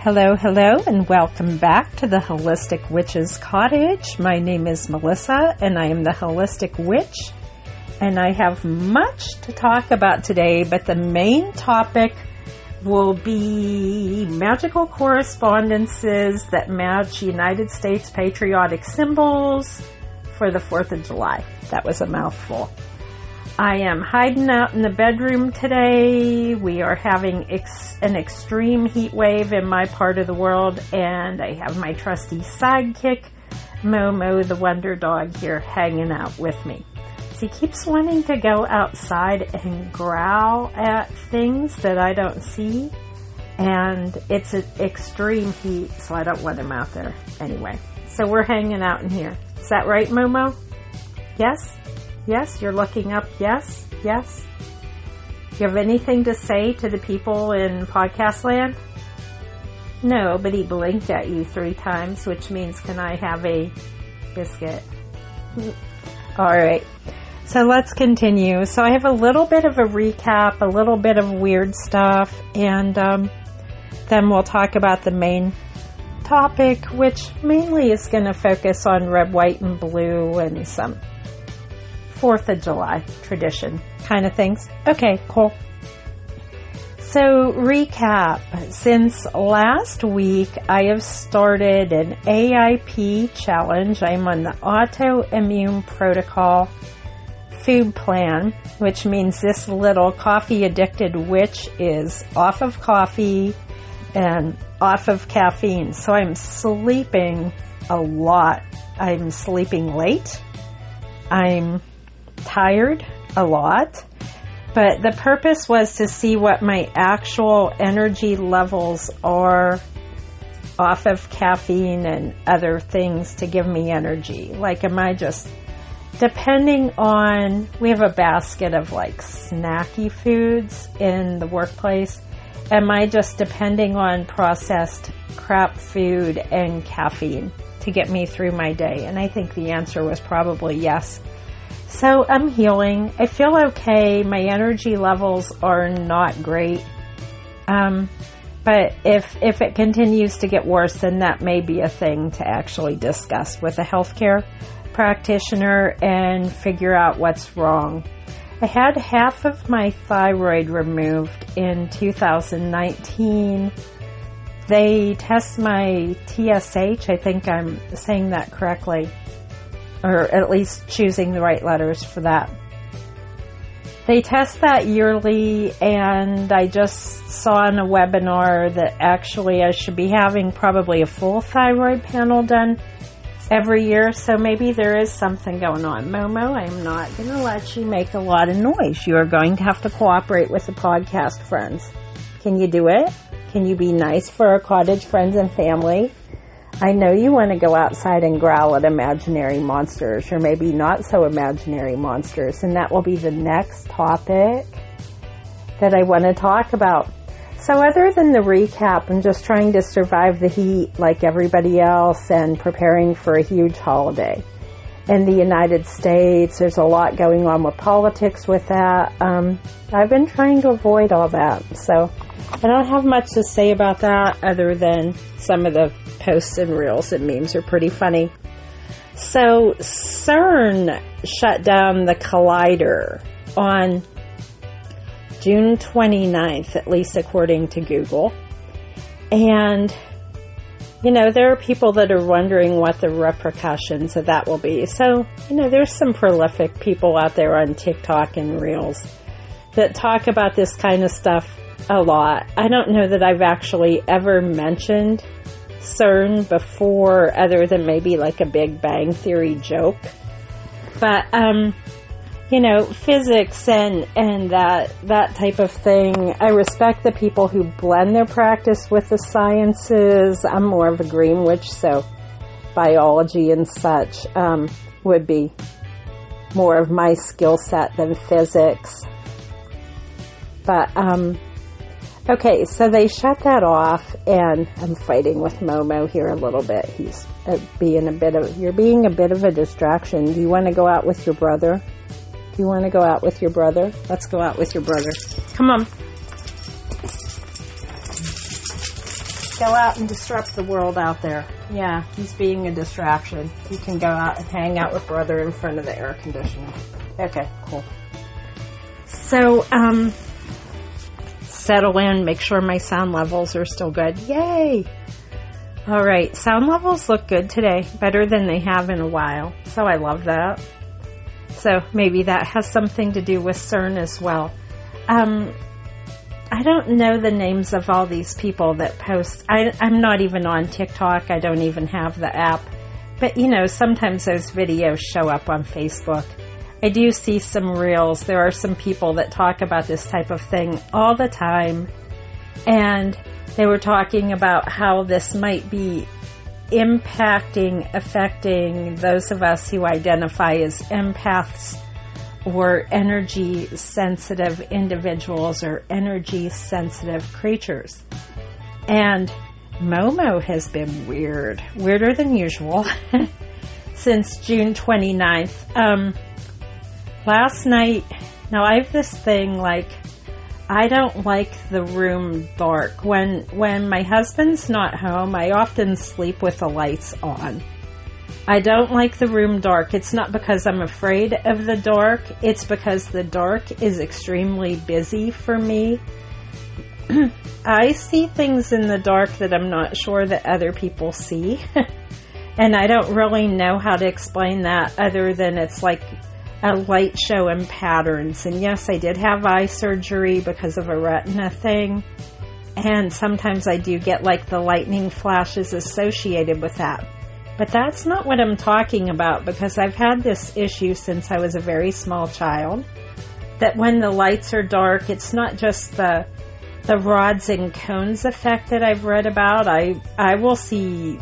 Hello, and welcome back to the Holistic Witch's Cottage. My name is Melissa, and I am the Holistic Witch, and I have much to talk about today, but the main topic will be magical correspondences that match United States patriotic symbols for the 4th of July. That was a mouthful. I am hiding out in the bedroom today. We are having an extreme heat wave in my part of the world, and I have my trusty sidekick, Momo the Wonder Dog, here hanging out with me. So he keeps wanting to go outside and growl at things that I don't see, and it's an extreme heat, so I don't want him out there anyway. So we're hanging out in here. Is that right, Momo? Yes? Yes, you're looking up. Yes, yes. Do you have anything to say to the people in podcast land? No, but he blinked at you 3 times, which means, can I have a biscuit? All right. So let's continue. So I have a little bit of a recap, a little bit of weird stuff, and then we'll talk about the main topic, which mainly is going to focus on red, white, and blue and some 4th of July tradition kind of things. Okay, cool. So recap. Since last week, I have started an AIP challenge. I'm on the Autoimmune Protocol food plan, which means this little coffee addicted witch is off of coffee and off of caffeine. So I'm sleeping a lot. I'm sleeping late. I'm tired a lot, but the purpose was to see what my actual energy levels are off of caffeine and other things to give me energy. Like, am I just depending on, we have a basket of like snacky foods in the workplace. Am I just depending on processed crap food and caffeine to get me through my day? And I think the answer was probably yes. So I'm healing. I feel okay. My energy levels are not great. But if it continues to get worse, then that may be a thing to actually discuss with a healthcare practitioner and figure out what's wrong. I had half of my thyroid removed in 2019. They test my TSH. I think I'm saying that correctly, or at least choosing the right letters for that. They test that yearly, and I just saw in a webinar that actually I should be having probably a full thyroid panel done every year, so maybe there is something going on. Momo, I'm not going to let you make a lot of noise. You are going to have to cooperate with the podcast friends. Can you do it? Can you be nice for our cottage friends and family? I know you want to go outside and growl at imaginary monsters, or maybe not so imaginary monsters, and that will be the next topic that I want to talk about. So other than the recap, I'm just trying to survive the heat like everybody else and preparing for a huge holiday. In the United States, there's a lot going on with politics with that. I've been trying to avoid all that, so I don't have much to say about that other than some of the posts and reels and memes are pretty funny. So CERN shut down the collider on June 29th, at least according to Google. And, you know, there are people that are wondering what the repercussions of that will be. So, you know, there's some prolific people out there on TikTok and Reels that talk about this kind of stuff a lot. I don't know that I've actually ever mentioned CERN before, other than maybe like a Big Bang Theory joke. But, you know, physics and that type of thing. I respect the people who blend their practice with the sciences. I'm more of a green witch, so biology and such would be more of my skill set than physics. But, okay, so they shut that off, and I'm fighting with Momo here a little bit. He's you're being a bit of a distraction. Do you want to go out with your brother? Do you want to go out with your brother? Let's go out with your brother. Come on. go out and disrupt the world out there. Yeah, he's being a distraction. He can go out and hang out with brother in front of the air conditioner. Okay, cool. So, settle in, make sure my sound levels are still good. Yay! Alright, sound levels look good today, better than they have in a while, so I love that. So maybe that has something to do with CERN as well. I don't know the names of all these people that post. I'm not even on TikTok. I don't even have the app. But, sometimes those videos show up on Facebook. I do see some reels. There are some people that talk about this type of thing all the time. And they were talking about how this might be affecting those of us who identify as empaths or energy sensitive individuals or energy sensitive creatures. And Momo has been weirder than usual since June 29th. Last night, now I have this thing I don't like the room dark. When my husband's not home, I often sleep with the lights on. I don't like the room dark. It's not because I'm afraid of the dark. It's because the dark is extremely busy for me. I see things in the dark that I'm not sure that other people see. And I don't really know how to explain that other than it's like a light show in patterns. And yes, I did have eye surgery because of a retina thing. And sometimes I do get the lightning flashes associated with that. But that's not what I'm talking about, because I've had this issue since I was a very small child. That when the lights are dark, it's not just the rods and cones effect that I've read about. I will see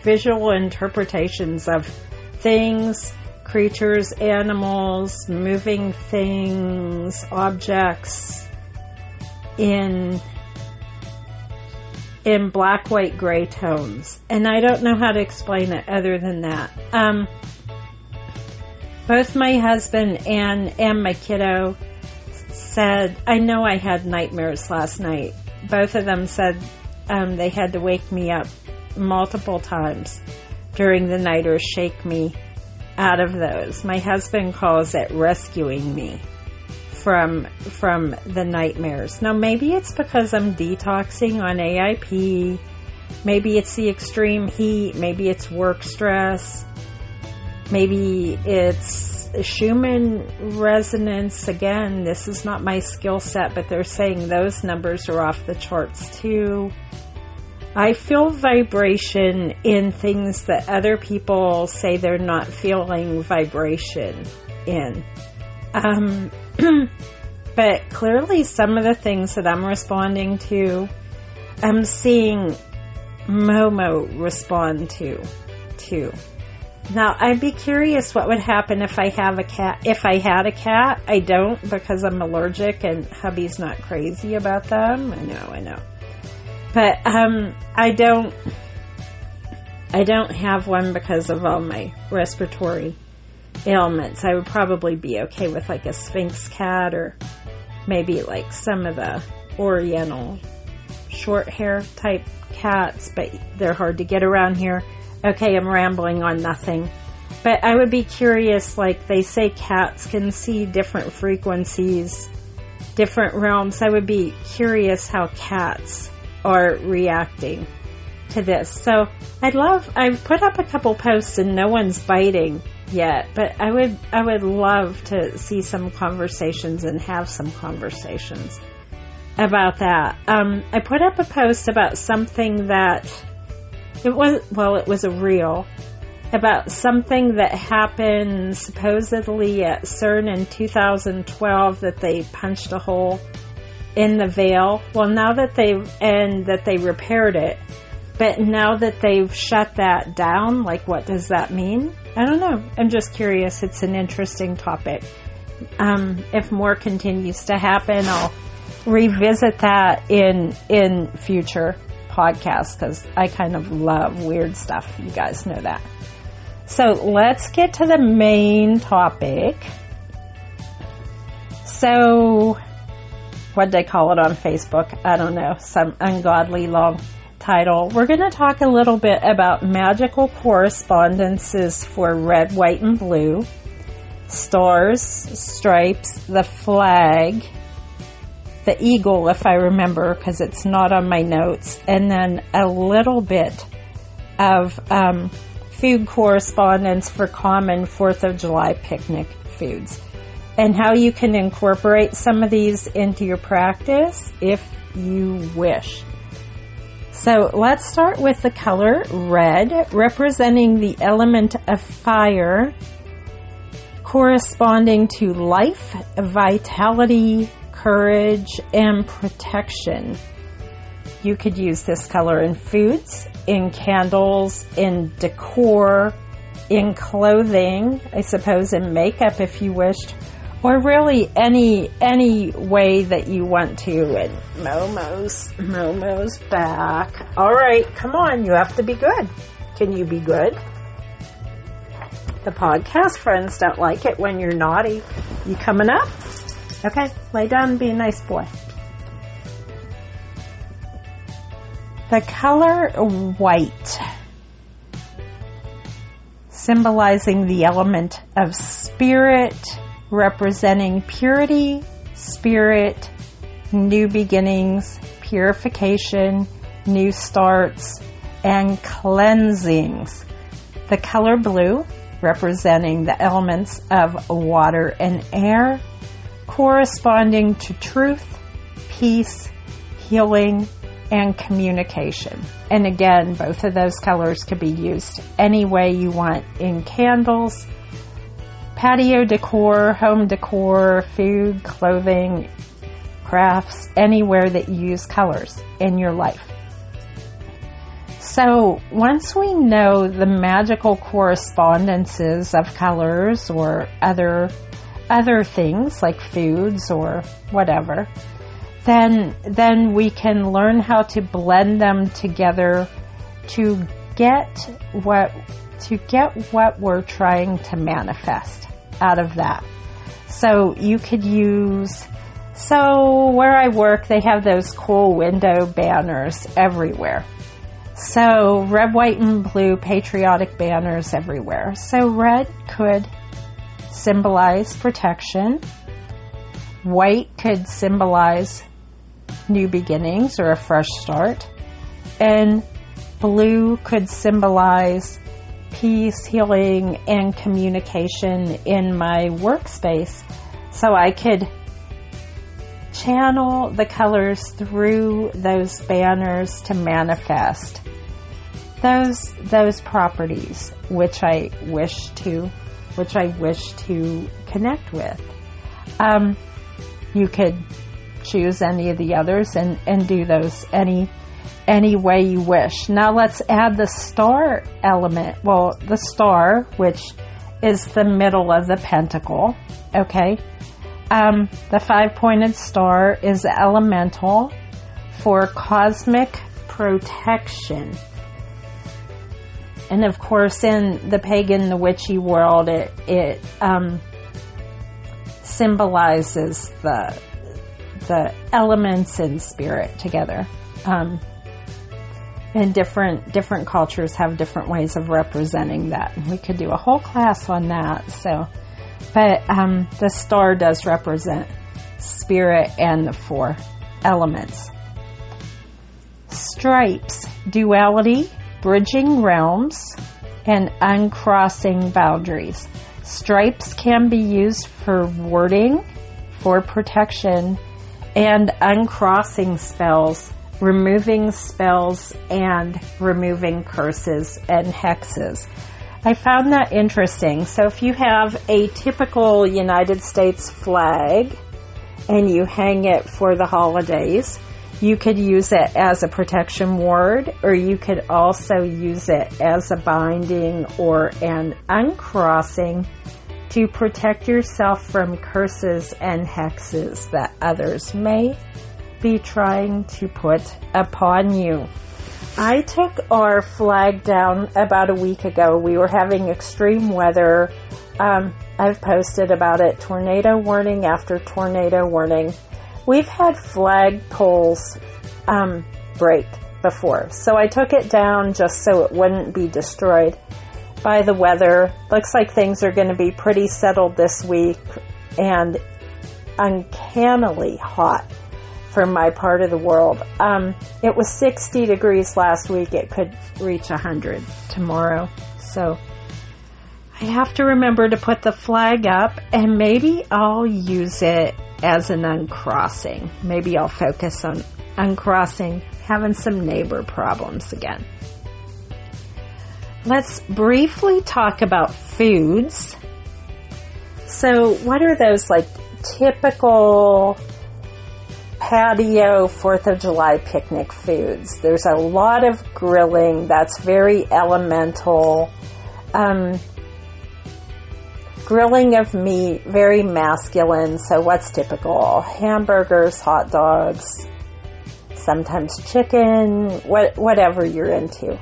visual interpretations of things, creatures, animals, moving things, objects in black, white, gray tones. And I don't know how to explain it other than that. Both my husband and my kiddo said, I know I had nightmares last night. Both of them said they had to wake me up multiple times during the night or shake me out of those. My husband calls it rescuing me from the nightmares. Now, maybe it's because I'm detoxing on AIP. Maybe it's the extreme heat. Maybe it's work stress. Maybe it's Schumann resonance. Again, this is not my skill set, but they're saying those numbers are off the charts too. I feel vibration in things that other people say they're not feeling vibration in. But clearly some of the things that I'm responding to, I'm seeing Momo respond to too. Now, I'd be curious what would happen if I have a cat. If I had a cat, I don't, because I'm allergic and hubby's not crazy about them. I know. But I don't have one because of all my respiratory ailments. I would probably be okay with a Sphinx cat, or maybe some of the Oriental short hair type cats, but they're hard to get around here. Okay, I'm rambling on nothing. But I would be curious, they say cats can see different frequencies, different realms. I would be curious how cats are reacting to this. So I've put up a couple posts and no one's biting yet, but I would love to see some conversations and have some conversations about that. I put up a post about something that it was a reel about something that happened supposedly at CERN in 2012, that they punched a hole in the veil. Well, now that they repaired it, but now that they've shut that down, what does that mean? I don't know. I'm just curious. It's an interesting topic. If more continues to happen, I'll revisit that in future podcasts, because I kind of love weird stuff. You guys know that. So let's get to the main topic. So, what did they call it on Facebook? I don't know. Some ungodly long title, we're going to talk a little bit about magical correspondences for red, white, and blue, stars, stripes, the flag, the eagle, if I remember, because it's not on my notes, and then a little bit of food correspondence for common 4th of July picnic foods, and how you can incorporate some of these into your practice if you wish. So let's start with the color red, representing the element of fire, corresponding to life, vitality, courage, and protection. You could use this color in foods, in candles, in decor, in clothing, I suppose in makeup if you wished, or really any way that you want to. And Momo's back. All right, come on, you have to be good. Can you be good? The podcast friends don't like it when you're naughty. You coming up? Okay, lay down and be a nice boy. The color white, symbolizing the element of spirit, representing purity, spirit, new beginnings, purification, new starts, and cleansings. The color blue, representing the elements of water and air, corresponding to truth, peace, healing, and communication. And again, both of those colors could be used any way you want in candles, patio decor, home decor, food, clothing, crafts, anywhere that you use colors in your life. So once we know the magical correspondences of colors or other things like foods or whatever, then we can learn how to blend them together to get what we're trying to manifest out of that. So you could use, where I work, they have those cool window banners everywhere. So red, white, and blue patriotic banners everywhere. So red could symbolize protection. White could symbolize new beginnings or a fresh start. And blue could symbolize peace, healing, and communication in my workspace. So I could channel the colors through those banners to manifest those properties which I wish to connect with. You could choose any of the others and do those any way you wish. Now let's add the star element. Well, the star, which is the middle of the pentacle, okay? The 5-pointed star is elemental for cosmic protection. And of course, in the pagan, the witchy world, it symbolizes the elements and spirit together. And different cultures have different ways of representing that. We could do a whole class on that. But the star does represent spirit and the 4 elements. Stripes, duality, bridging realms, and uncrossing boundaries. Stripes can be used for warding, for protection, and uncrossing spells, removing spells, and removing curses and hexes. I found that interesting. So if you have a typical United States flag and you hang it for the holidays, you could use it as a protection ward, or you could also use it as a binding or an uncrossing to protect yourself from curses and hexes that others may be trying to put upon you. I took our flag down about a week ago. We were having extreme weather. I've posted about it. Tornado warning after tornado warning. We've had flag poles break before. So I took it down just so it wouldn't be destroyed by the weather. Looks like things are going to be pretty settled this week and uncannily hot for my part of the world. It was 60 degrees last week. It could reach 100 tomorrow. So I have to remember to put the flag up, and maybe I'll use it as an uncrossing. Maybe I'll focus on uncrossing, having some neighbor problems again. Let's briefly talk about foods. So what are those like typical patio 4th of July picnic foods? There's a lot of grilling. That's very elemental. Grilling of meat, very masculine. So what's typical? Hamburgers, hot dogs, sometimes chicken, whatever you're into.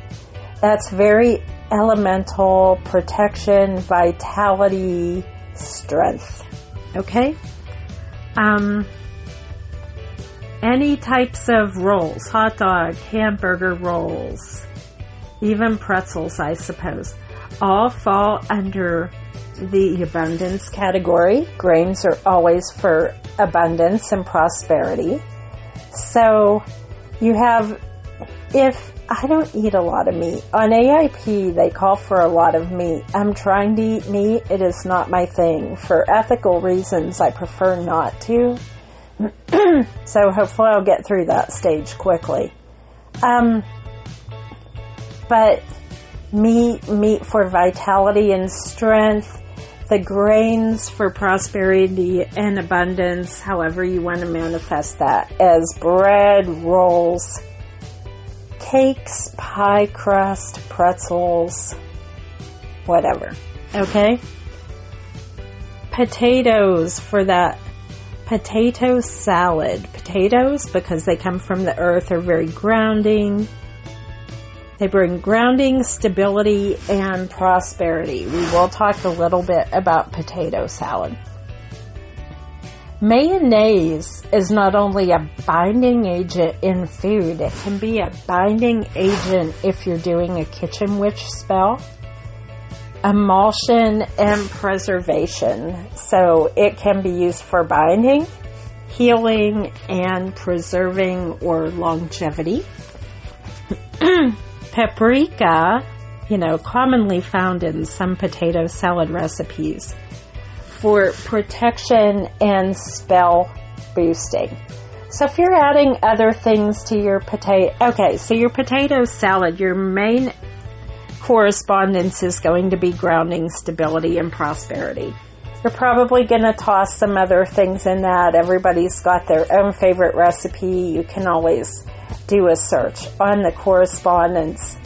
That's very elemental, protection, vitality, strength. Okay? Any types of rolls, hot dog, hamburger rolls, even pretzels, I suppose, all fall under the abundance category. Grains are always for abundance and prosperity. So you have, if I don't eat a lot of meat. On AIP, they call for a lot of meat. I'm trying to eat meat. It is not my thing. For ethical reasons, I prefer not to. So hopefully I'll get through that stage quickly. But meat for vitality and strength, the grains for prosperity and abundance, however you want to manifest that, as bread, rolls, cakes, pie crust, pretzels, whatever. Okay? Potatoes for that potato salad. Potatoes, because they come from the earth, are very grounding. They bring grounding, stability, and prosperity. We will talk a little bit about potato salad. Mayonnaise is not only a binding agent in food, it can be a binding agent if you're doing a kitchen witch spell. Emulsion and preservation. So it can be used for binding, healing, and preserving or longevity. Paprika, commonly found in some potato salad recipes, for protection and spell boosting. So if you're adding other things to your your potato salad, your main correspondence is going to be grounding, stability, and prosperity. You're probably going to toss some other things in that. Everybody's got their own favorite recipe. You can always do a search on the correspondence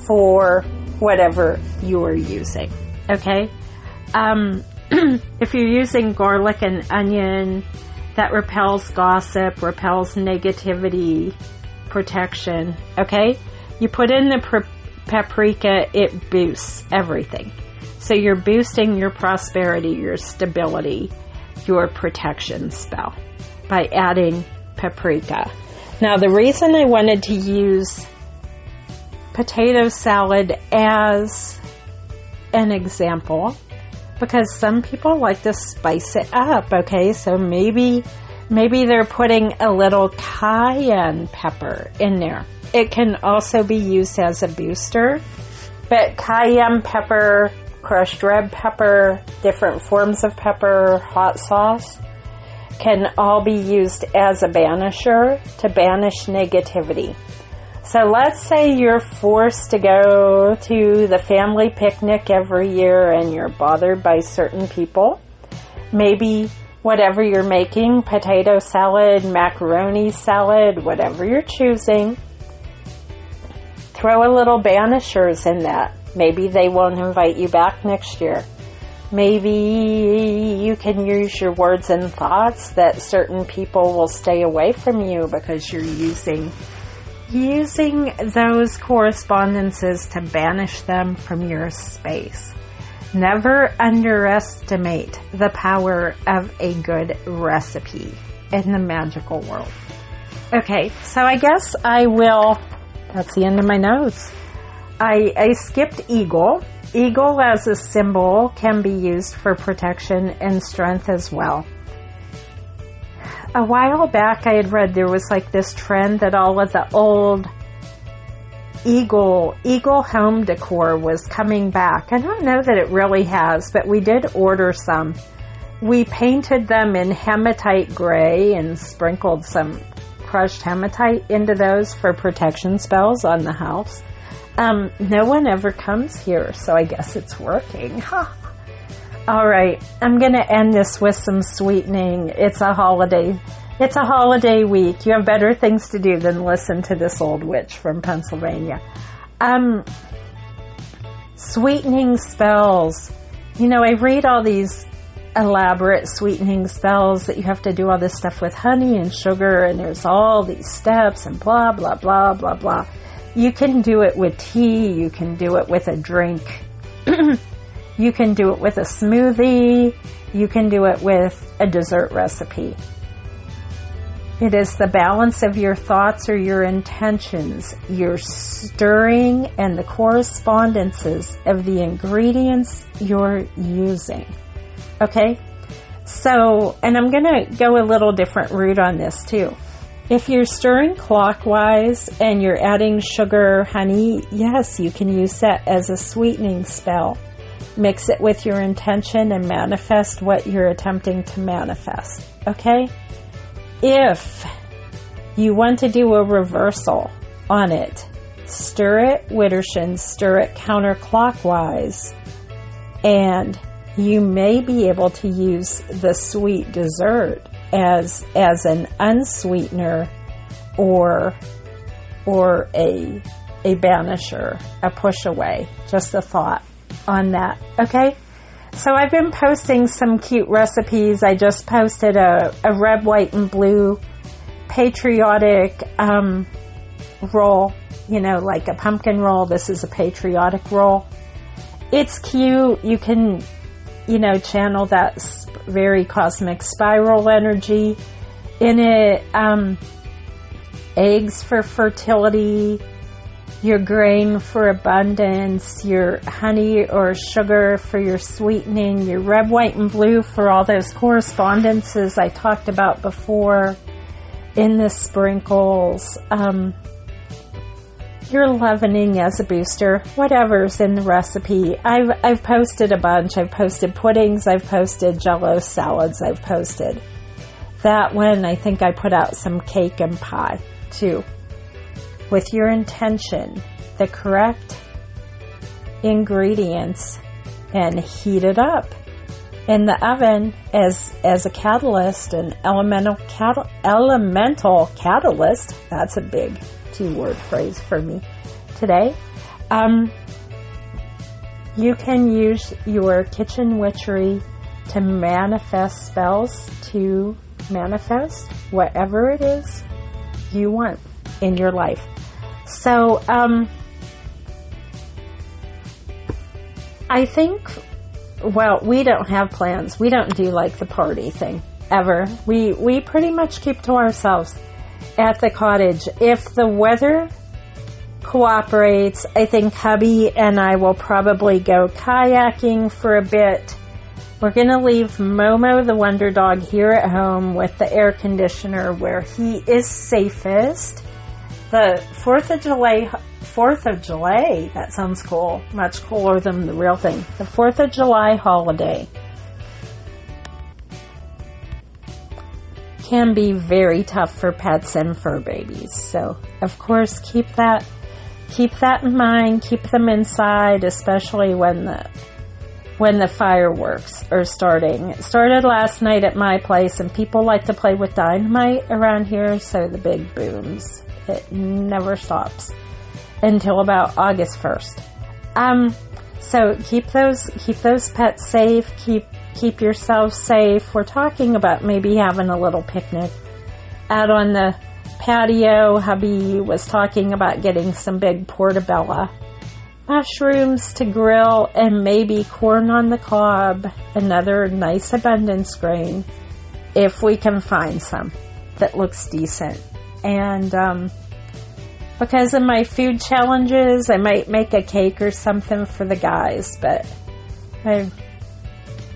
for whatever you are using. Okay? If you're using garlic and onion, that repels gossip, repels negativity, protection. Okay? You put in the paprika, it boosts everything. So you're boosting your prosperity, your stability, your protection spell by adding paprika. Now, the reason I wanted to use potato salad as an example, because some people like to spice it up, okay? So maybe they're putting a little cayenne pepper in there. It can also be used as a booster, but cayenne pepper, crushed red pepper, different forms of pepper, hot sauce, can all be used as a banisher to banish negativity. So let's say you're forced to go to the family picnic every year and you're bothered by certain people. Maybe whatever you're making, potato salad, macaroni salad, whatever you're choosing, throw a little banishers in that. Maybe they won't invite you back next year. Maybe you can use your words and thoughts that certain people will stay away from you because you're using those correspondences to banish them from your space. Never underestimate the power of a good recipe in the magical world. Okay, so I guess I will That's the end of my notes. I skipped eagle. Eagle as a symbol can be used for protection and strength as well. A while back I had read there was like this trend that all of the old eagle home decor was coming back. I don't know that it really has, but we did order some. We painted them in hematite gray and sprinkled some crushed hematite into those for protection spells on the house. No one ever comes here, so I guess it's working. All right, I'm going to end this with some sweetening. It's a holiday week. You have better things to do than listen to this old witch from Pennsylvania. Sweetening spells. You know, I read all these elaborate sweetening spells that you have to do all this stuff with honey and sugar, and there's all these steps and blah, blah, blah, blah, blah. You can do it with tea. You can do it with a drink. You can do it with a smoothie. You can do it with a dessert recipe. It is the balance of your thoughts or your intentions, your stirring, and the correspondences of the ingredients you're using. Okay? So, and I'm going to go a little different route on this too. If you're stirring clockwise and you're adding sugar, honey, yes, you can use that as a sweetening spell. Mix it with your intention and manifest what you're attempting to manifest. Okay? If you want to do a reversal on it, stir it Widdershins, stir it counterclockwise, and you may be able to use the sweet dessert as an unsweetener or a banisher, a push away. Just a thought on that. Okay? So I've been posting some cute recipes. I just posted a red, white, and blue patriotic roll, you know, like a pumpkin roll. This is a patriotic roll. It's cute. You can, you know, channel that very cosmic spiral energy in it. Eggs for fertility, your grain for abundance, your honey or sugar for your sweetening, your red, white, and blue for all those correspondences I talked about before in the sprinkles, your leavening as a booster, whatever's in the recipe. I've posted a bunch. I've posted puddings, I've posted Jell-O salads, I've posted that one. I think I put out some cake and pie too. With your intention, the correct ingredients, and heat it up in the oven as a catalyst, an elemental catalyst. That's a big 2-word phrase for me today. You can use your kitchen witchery to manifest spells, to manifest whatever it is you want in your life. So, I think, well, we don't have plans. We don't do like the party thing ever. We pretty much keep to ourselves at the cottage. If the weather cooperates, I think hubby and I will probably go kayaking for a bit. We're going to leave Momo, the wonder dog, here at home with the air conditioner where he is safest. The 4th of July, that sounds cool. Much cooler than the real thing. The 4th of July holiday can be very tough for pets and fur babies. So, of course, keep that in mind. Keep them inside, especially when the fireworks are starting. It started last night at my place, and people like to play with dynamite around here, so the big booms. It never stops until about August 1st. So keep those pets safe. Keep yourself safe. We're talking about maybe having a little picnic out on the patio. Hubby was talking about getting some big portobello mushrooms to grill and maybe corn on the cob, another nice abundance grain, if we can find some that looks decent. And because of my food challenges, I might make a cake or something for the guys, but I'm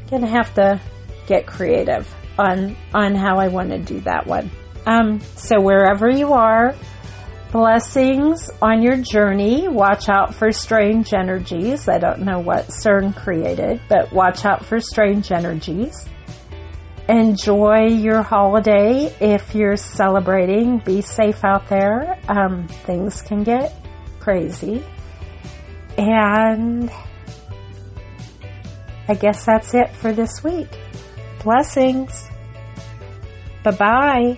going to have to get creative on how I want to do that one. So wherever you are, blessings on your journey. Watch out for strange energies. I don't know what CERN created, but watch out for strange energies. Enjoy your holiday if you're celebrating. Be safe out there. Things can get crazy. And I guess that's it for this week. Blessings. Bye-bye.